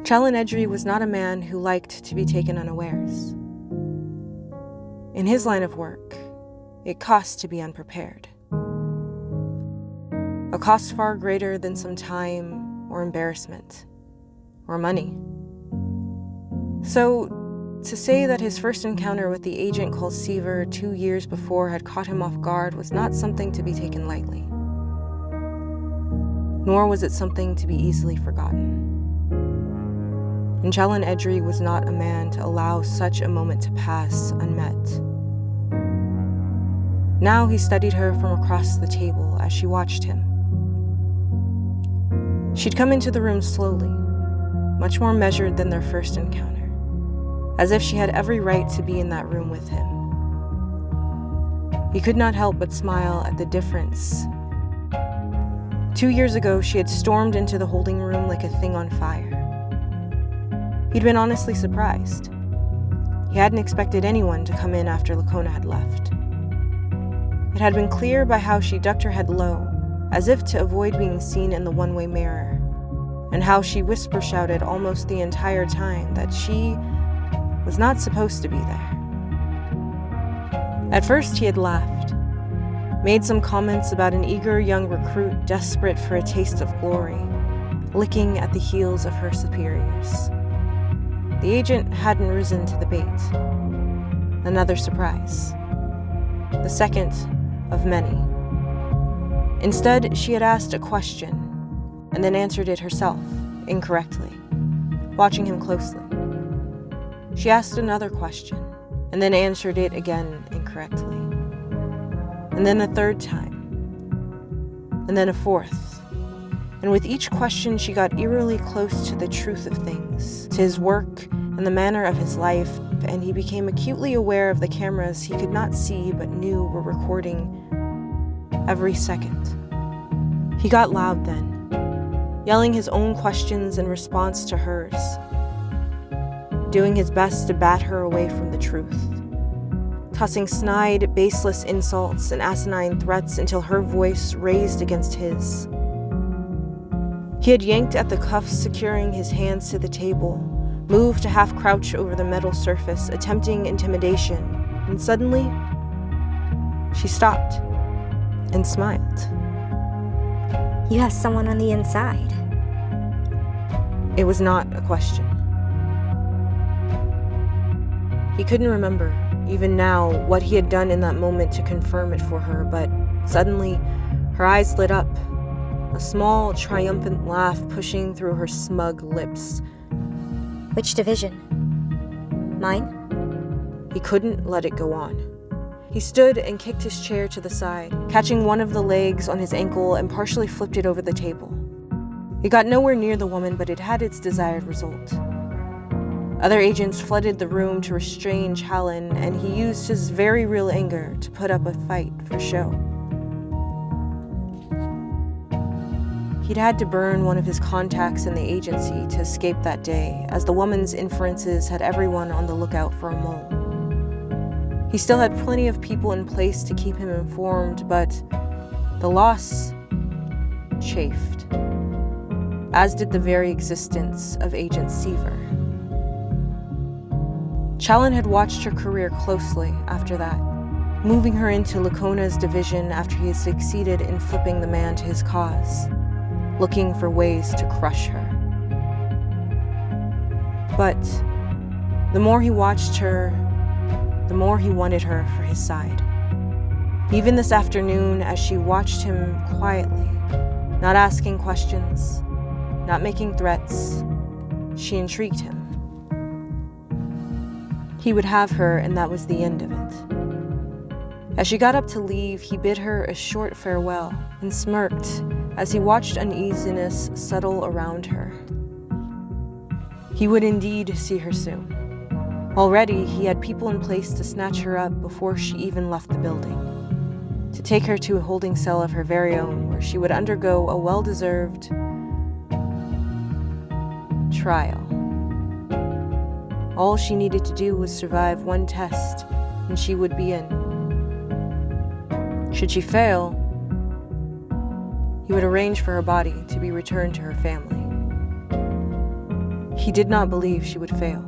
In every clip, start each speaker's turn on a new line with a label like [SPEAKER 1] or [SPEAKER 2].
[SPEAKER 1] Chalon Edry was not a man who liked to be taken unawares. In his line of work, it costs to be unprepared. A cost far greater than some time or embarrassment or money. So, to say that his first encounter with the agent called Seaver 2 years before had caught him off guard was not something to be taken lightly. Nor was it something to be easily forgotten. And Chalon Edry was not a man to allow such a moment to pass unmet. Now he studied her from across the table as she watched him. She'd come into the room slowly, much more measured than their first encounter, as if she had every right to be in that room with him. He could not help but smile at the difference. 2 years ago, she had stormed into the holding room like a thing on fire. He'd been honestly surprised. He hadn't expected anyone to come in after Lakona had left. It had been clear by how she ducked her head low, as if to avoid being seen in the one-way mirror, and how she whisper-shouted almost the entire time that she was not supposed to be there. At first, he had laughed, made some comments about an eager young recruit desperate for a taste of glory, licking at the heels of her superiors. The agent hadn't risen to the bait. Another surprise. The second of many. Instead, she had asked a question and then answered it herself, incorrectly, watching him closely. She asked another question and then answered it again incorrectly. And then a third time. And then a fourth. And with each question, she got eerily close to the truth of things, to his work and the manner of his life, and he became acutely aware of the cameras he could not see but knew were recording every second. He got loud then, yelling his own questions in response to hers, doing his best to bat her away from the truth, tossing snide, baseless insults and asinine threats until her voice raised against his. He had yanked at the cuffs securing his hands to the table, moved to half crouch over the metal surface, attempting intimidation, and suddenly, she stopped and smiled.
[SPEAKER 2] You have someone on the inside.
[SPEAKER 1] It was not a question. He couldn't remember, even now, what he had done in that moment to confirm it for her, but suddenly, her eyes lit up, a small, triumphant laugh pushing through her smug lips.
[SPEAKER 2] Which division? Mine?
[SPEAKER 1] He couldn't let it go on. He stood and kicked his chair to the side, catching one of the legs on his ankle and partially flipped it over the table. It got nowhere near the woman, but it had its desired result. Other agents flooded the room to restrain Chalon, and he used his very real anger to put up a fight for show. He'd had to burn one of his contacts in the agency to escape that day, as the woman's inferences had everyone on the lookout for a mole. He still had plenty of people in place to keep him informed, but the loss chafed, as did the very existence of Agent Seaver. Chalon had watched her career closely after that, moving her into Lakona's division after he had succeeded in flipping the man to his cause, looking for ways to crush her. But the more he watched her, the more he wanted her for his side. Even this afternoon, as she watched him quietly, not asking questions, not making threats, she intrigued him. He would have her, and that was the end of it. As she got up to leave, he bid her a short farewell and smirked as he watched uneasiness settle around her. He would indeed see her soon. Already, he had people in place to snatch her up before she even left the building, to take her to a holding cell of her very own, where she would undergo a well-deserved trial. All she needed to do was survive one test, and she would be in. Should she fail, he would arrange for her body to be returned to her family. He did not believe she would fail.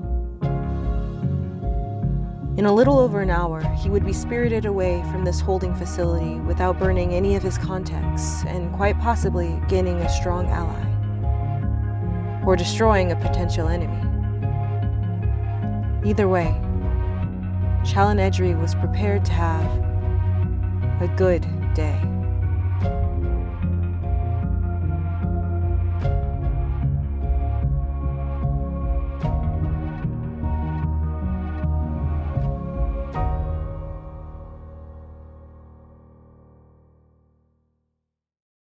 [SPEAKER 1] In a little over an hour, he would be spirited away from this holding facility without burning any of his contacts and quite possibly gaining a strong ally, or destroying a potential enemy. Either way, Chalon Edry was prepared to have a good day.